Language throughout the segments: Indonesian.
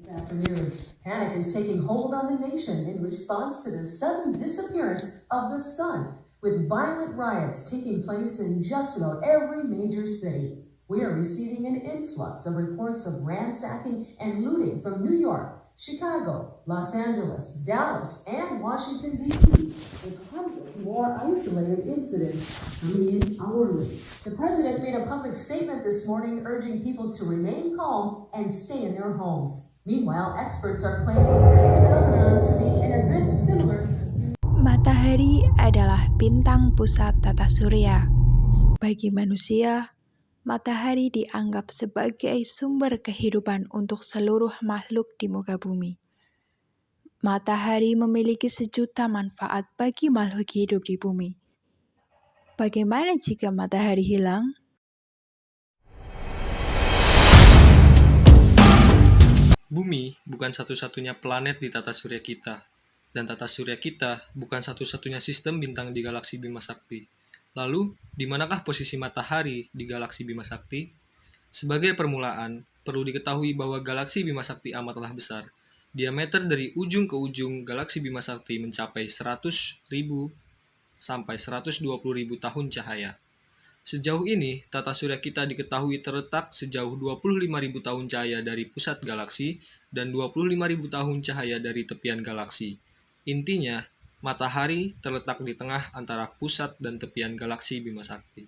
Afternoon, panic is taking hold on the nation in response to the sudden disappearance of the sun, with violent riots taking place in just about every major city. We are receiving an influx of reports of ransacking and looting from New York, Chicago, Los Angeles, Dallas, and Washington, D.C., with hundreds more isolated incidents coming in hourly. The president made a public statement this morning urging people to remain calm and stay in their homes. Meanwhile, experts are claiming this phenomenon to be an event similar to... Matahari adalah bintang pusat tata surya. Bagi manusia, matahari dianggap sebagai sumber kehidupan untuk seluruh makhluk di muka bumi. Matahari memiliki sejuta manfaat bagi makhluk hidup di bumi. Bagaimana jika matahari hilang? Bumi bukan satu-satunya planet di tata surya kita, dan tata surya kita bukan satu-satunya sistem bintang di galaksi Bima Sakti. Lalu, di manakah posisi matahari di galaksi Bima Sakti? Sebagai permulaan, perlu diketahui bahwa galaksi Bima Sakti amatlah besar. Diameter dari ujung ke ujung galaksi Bima Sakti mencapai 100.000 sampai 120.000 tahun cahaya. Sejauh ini, tata surya kita diketahui terletak sejauh 25.000 tahun cahaya dari pusat galaksi dan 25.000 tahun cahaya dari tepian galaksi. Intinya, matahari terletak di tengah antara pusat dan tepian galaksi Bima Sakti.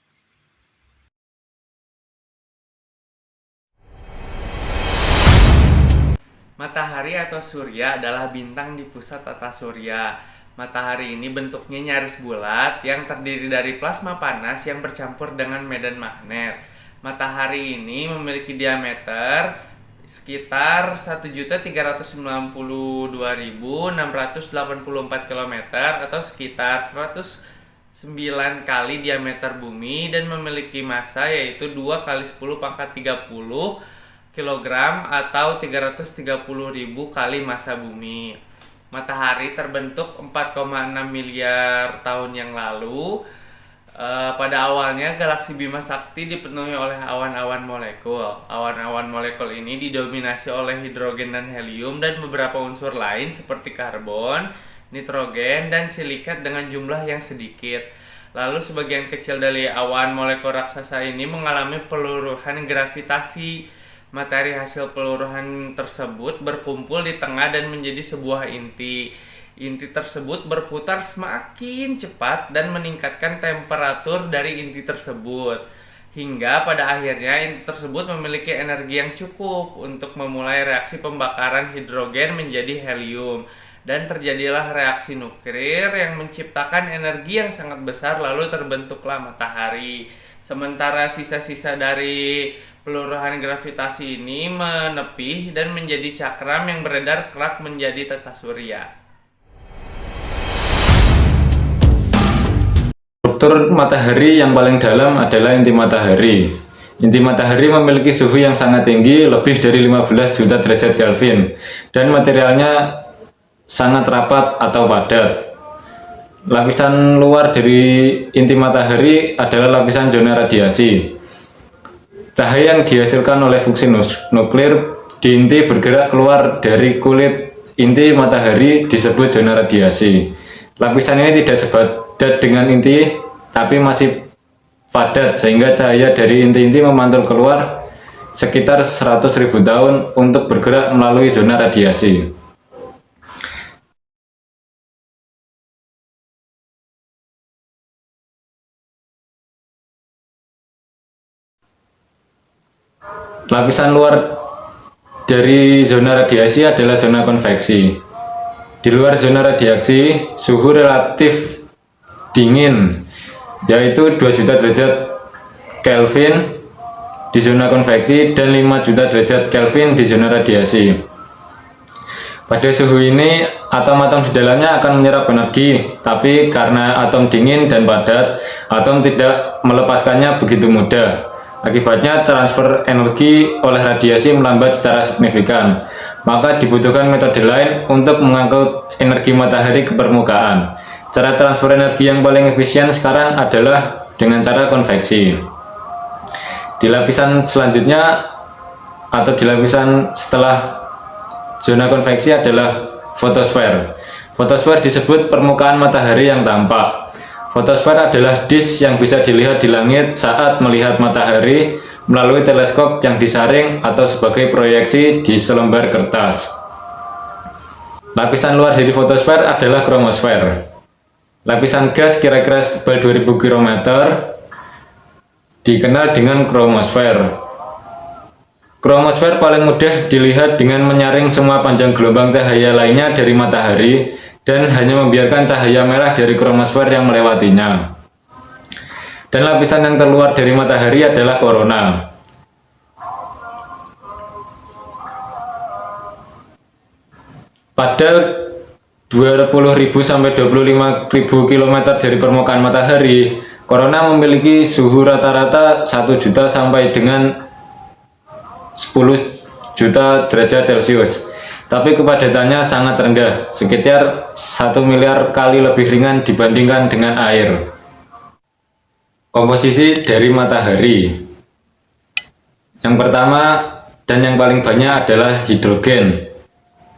Matahari atau surya adalah bintang di pusat tata surya. Matahari ini bentuknya nyaris bulat yang terdiri dari plasma panas yang bercampur dengan medan magnet. Matahari ini memiliki diameter sekitar 1.392.684 km atau sekitar 109 kali diameter bumi dan memiliki massa yaitu 2 kali 10 pangkat 30 kg atau 330.000 kali massa bumi. Matahari terbentuk 4,6 miliar tahun yang lalu. Pada awalnya galaksi Bima Sakti dipenuhi oleh awan-awan molekul. Awan-awan molekul ini didominasi oleh hidrogen dan helium dan beberapa unsur lain seperti karbon, nitrogen, dan silikat dengan jumlah yang sedikit. Lalu sebagian kecil dari awan molekul raksasa ini mengalami peluruhan gravitasi. Materi hasil peluruhan tersebut berkumpul di tengah dan menjadi sebuah inti. Inti tersebut berputar semakin cepat dan meningkatkan temperatur dari inti tersebut. Hingga pada akhirnya inti tersebut memiliki energi yang cukup untuk memulai reaksi pembakaran hidrogen menjadi helium. Dan terjadilah reaksi nuklir yang menciptakan energi yang sangat besar lalu terbentuklah matahari. Sementara sisa-sisa dari peluruhan gravitasi ini menepi dan menjadi cakram yang beredar kelak menjadi tata surya. Struktur matahari yang paling dalam adalah inti matahari. Inti matahari memiliki suhu yang sangat tinggi, lebih dari 15 juta derajat Kelvin, dan materialnya sangat rapat atau padat. Lapisan luar dari inti matahari adalah lapisan zona radiasi. Cahaya yang dihasilkan oleh fusi nuklir di inti bergerak keluar dari kulit inti matahari disebut zona radiasi. Lapisan ini tidak sepadat dengan inti, tapi masih padat sehingga cahaya dari inti-inti memantul keluar sekitar 100.000 tahun untuk bergerak melalui zona radiasi. Lapisan luar dari zona radiasi adalah zona konveksi. Di luar zona radiasi, suhu relatif dingin, yaitu 2 juta derajat Kelvin di zona konveksi dan 5 juta derajat Kelvin di zona radiasi. Pada suhu ini, atom-atom di dalamnya akan menyerap energi, tapi karena atom dingin dan padat, atom tidak melepaskannya begitu mudah. Akibatnya transfer energi oleh radiasi melambat secara signifikan. Maka dibutuhkan metode lain untuk mengangkut energi matahari ke permukaan. Cara transfer energi yang paling efisien sekarang adalah dengan cara konveksi. Di lapisan selanjutnya atau di lapisan setelah zona konveksi adalah fotosfer. Fotosfer disebut permukaan matahari yang tampak. Fotosfer adalah disk yang bisa dilihat di langit saat melihat matahari melalui teleskop yang disaring atau sebagai proyeksi di selembar kertas. Lapisan luar dari fotosfer adalah kromosfer. Lapisan gas kira-kira setebal 2000 km dikenal dengan kromosfer. Kromosfer paling mudah dilihat dengan menyaring semua panjang gelombang cahaya lainnya dari matahari dan hanya membiarkan cahaya merah dari kromosfer yang melewatinya. Dan lapisan yang terluar dari matahari adalah korona. Pada 20.000 sampai 25.000 km dari permukaan matahari, korona memiliki suhu rata-rata 1 juta sampai dengan 10 juta derajat Celcius. Tapi kepadatannya sangat rendah, sekitar 1 miliar kali lebih ringan dibandingkan dengan air. Komposisi dari matahari. Yang pertama dan yang paling banyak adalah hidrogen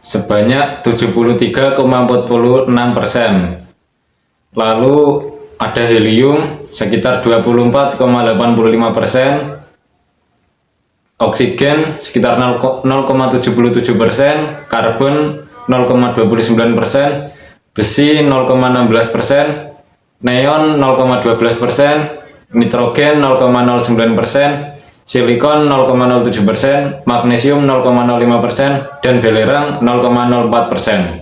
sebanyak 73,46%. Lalu ada helium sekitar 24,85%, oksigen sekitar 0,77%, karbon 0,29%, besi 0,16%, neon 0,12%, nitrogen 0,09%, silikon 0,07%, magnesium 0,05%, dan belerang 0,04%.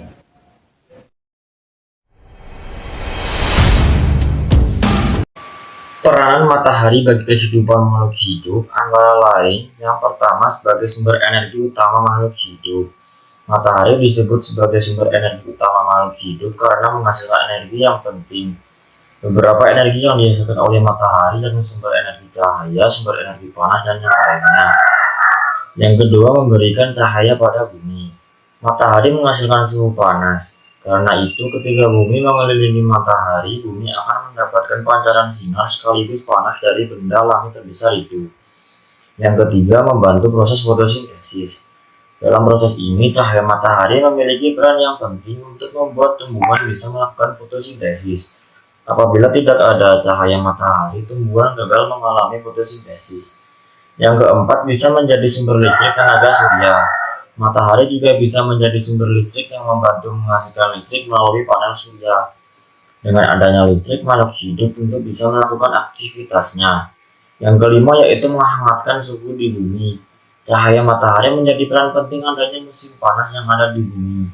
Peranan matahari bagi kehidupan makhluk hidup antara lain, yang pertama sebagai sumber energi utama makhluk hidup. Matahari disebut sebagai sumber energi utama makhluk hidup karena menghasilkan energi yang penting. Beberapa energi yang dihasilkan oleh matahari yakni sumber energi cahaya, sumber energi panas, dan yang lainnya. Yang kedua, memberikan cahaya pada bumi. Matahari menghasilkan suhu panas. Karena itu, ketika bumi mengelilingi matahari, bumi akan mendapatkan pancaran sinar sekaligus panas dari benda langit terbesar itu. Yang ketiga, membantu proses fotosintesis. Dalam proses ini, cahaya matahari memiliki peran yang penting untuk membuat tumbuhan bisa melakukan fotosintesis. Apabila tidak ada cahaya matahari, tumbuhan gagal mengalami fotosintesis. Yang keempat, bisa menjadi sumber listrik tenaga surya. Matahari juga bisa menjadi sumber listrik yang membantu menghasilkan listrik melalui panel surya. Dengan adanya listrik, makhluk hidup tentu bisa melakukan aktivitasnya. Yang kelima yaitu menghangatkan suhu di bumi. Cahaya matahari menjadi peran penting adanya musim panas yang ada di bumi.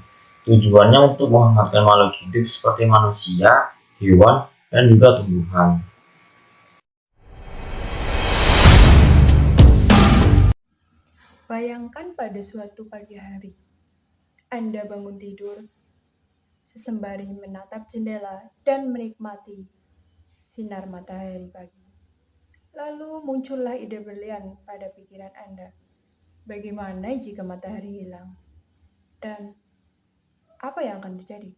Tujuannya untuk menghangatkan makhluk hidup seperti manusia, hewan, dan juga tumbuhan. Bayangkan pada suatu pagi hari, Anda bangun tidur, sembari menatap jendela dan menikmati sinar matahari pagi. Lalu muncullah ide brilian pada pikiran Anda. Bagaimana jika matahari hilang? Dan apa yang akan terjadi?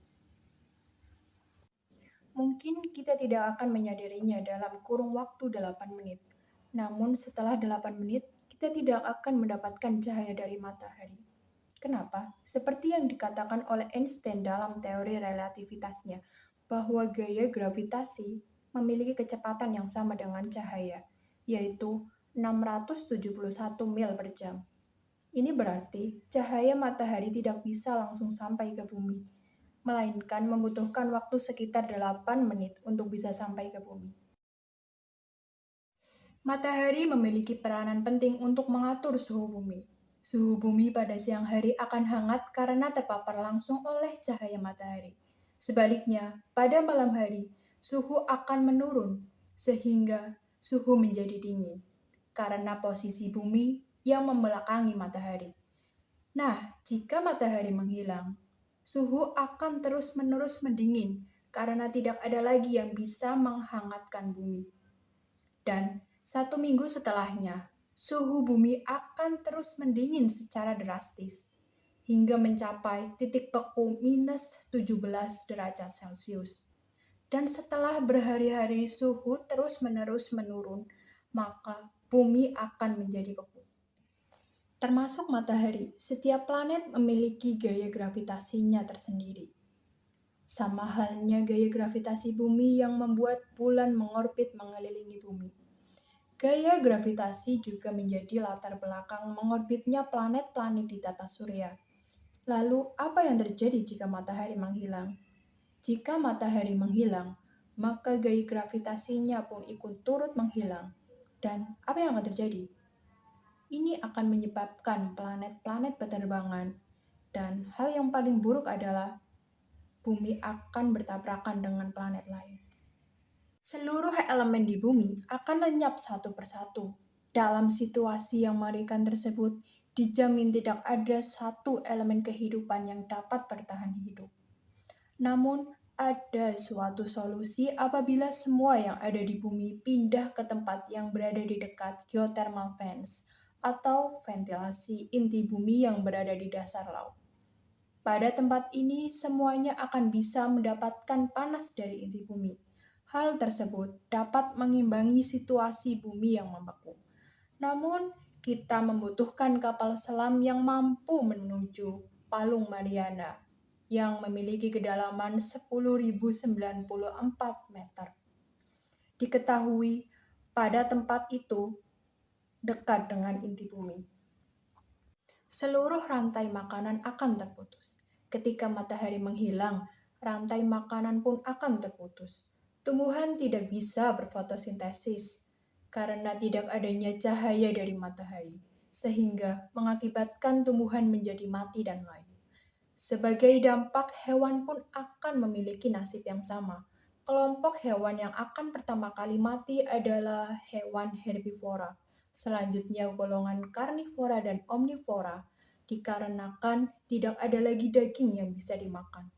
Mungkin kita tidak akan menyadarinya dalam kurun waktu 8 menit. Namun setelah 8 menit, kita tidak akan mendapatkan cahaya dari matahari. Kenapa? Seperti yang dikatakan oleh Einstein dalam teori relativitasnya, bahwa gaya gravitasi memiliki kecepatan yang sama dengan cahaya, yaitu 671 mil per jam. Ini berarti cahaya matahari tidak bisa langsung sampai ke bumi, melainkan membutuhkan waktu sekitar 8 menit untuk bisa sampai ke bumi. Matahari memiliki peranan penting untuk mengatur suhu bumi. Suhu bumi pada siang hari akan hangat karena terpapar langsung oleh cahaya matahari. Sebaliknya, pada malam hari, suhu akan menurun sehingga suhu menjadi dingin karena posisi bumi yang membelakangi matahari. Nah, jika matahari menghilang, suhu akan terus-menerus mendingin karena tidak ada lagi yang bisa menghangatkan bumi. Dan 1 minggu setelahnya, suhu bumi akan terus mendingin secara drastis hingga mencapai titik beku minus 17 derajat Celcius. Dan setelah berhari-hari suhu terus-menerus menurun, maka bumi akan menjadi beku. Termasuk matahari, setiap planet memiliki gaya gravitasinya tersendiri. Sama halnya gaya gravitasi bumi yang membuat bulan mengorbit mengelilingi bumi. Gaya gravitasi juga menjadi latar belakang mengorbitnya planet-planet di tata surya. Lalu, apa yang terjadi jika matahari menghilang? Jika matahari menghilang, maka gaya gravitasinya pun ikut turut menghilang. Dan apa yang akan terjadi? Ini akan menyebabkan planet-planet berterbangan. Dan hal yang paling buruk adalah bumi akan bertabrakan dengan planet lain. Seluruh elemen di bumi akan lenyap satu persatu. Dalam situasi yang mengerikan tersebut, dijamin tidak ada satu elemen kehidupan yang dapat bertahan hidup. Namun, ada suatu solusi apabila semua yang ada di bumi pindah ke tempat yang berada di dekat geothermal vents atau ventilasi inti bumi yang berada di dasar laut. Pada tempat ini, semuanya akan bisa mendapatkan panas dari inti bumi. Hal tersebut dapat mengimbangi situasi bumi yang membeku. Namun, kita membutuhkan kapal selam yang mampu menuju Palung Mariana yang memiliki kedalaman 10.094 meter. Diketahui pada tempat itu dekat dengan inti bumi. Seluruh rantai makanan akan terputus. Ketika matahari menghilang, rantai makanan pun akan terputus. Tumbuhan tidak bisa berfotosintesis karena tidak adanya cahaya dari matahari, sehingga mengakibatkan tumbuhan menjadi mati dan layu. Sebagai dampak, hewan pun akan memiliki nasib yang sama. Kelompok hewan yang akan pertama kali mati adalah hewan herbivora. Selanjutnya golongan karnivora dan omnivora, dikarenakan tidak ada lagi daging yang bisa dimakan.